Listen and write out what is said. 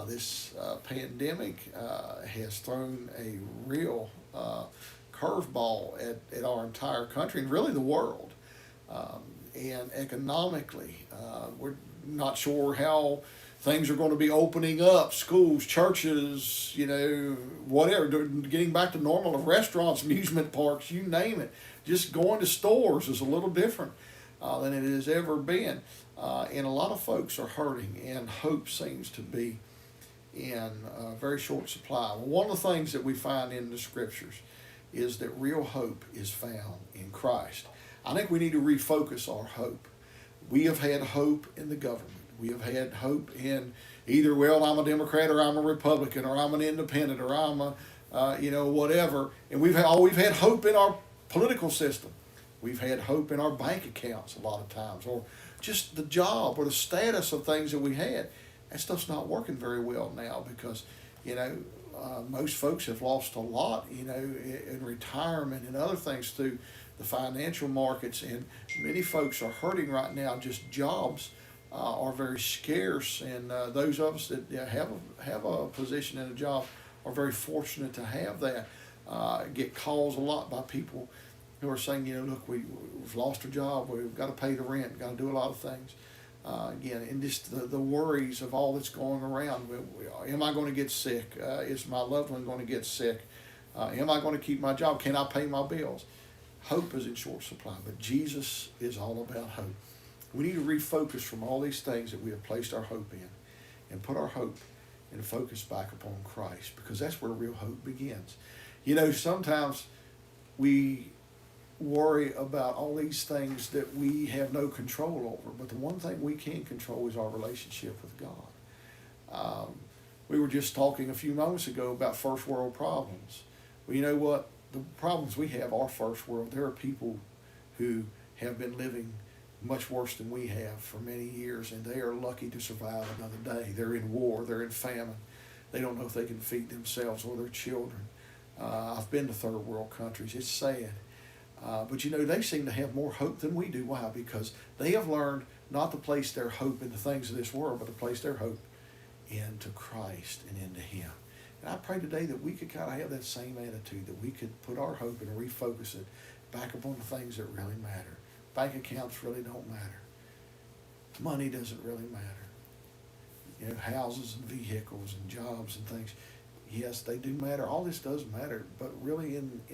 This pandemic has thrown a real curveball at our entire country and really the world. And economically, we're not sure how things are going to be opening up, schools, churches, whatever, getting back to normal, restaurants, amusement parks, you name it. Just going to stores is a little different than it has ever been. And a lot of folks are hurting, and hope seems to be in very short supply. Well, one of the things that we find in the scriptures is that real hope is found in Christ. I think we need to refocus our hope. We have had hope in the government. We have had hope in either, well, I'm a Democrat or I'm a Republican or I'm an independent or I'm whatever. And we've had hope in our political system. We've had hope in our bank accounts a lot of times, or just the job or the status of things that we had. That stuff's not working very well now because, most folks have lost a lot, in retirement and other things through the financial markets, and many folks are hurting right now. Just jobs are very scarce, and those of us that have a position in a job are very fortunate to have that. Get calls a lot by people who are saying, look, we've lost our job, we've got to pay the rent, got to do a lot of things. Again, and just the worries of all that's going around. Am I going to get sick? Is my loved one going to get sick? Am I going to keep my job? Can I pay my bills? Hope is in short supply, but Jesus is all about hope. We need to refocus from all these things that we have placed our hope in and put our hope and focus back upon Christ, because that's where real hope begins. Sometimes we worry about all these things that we have no control over, but the one thing we can control is our relationship with God. We were just talking a few moments ago about first world problems. Well, you know what? The problems we have are first world. There are people who have been living much worse than we have for many years, and they are lucky to survive another day. They're in war, they're in famine. They don't know if they can feed themselves or their children. I've been to third world countries. It's sad. But they seem to have more hope than we do. Why? Because they have learned not to place their hope in the things of this world, but to place their hope into Christ and into Him. And I pray today that we could kind of have that same attitude, that we could put our hope and refocus it back upon the things that really matter. Bank accounts really don't matter. Money doesn't really matter. Houses and vehicles and jobs and things, yes, they do matter. All this does matter, but really in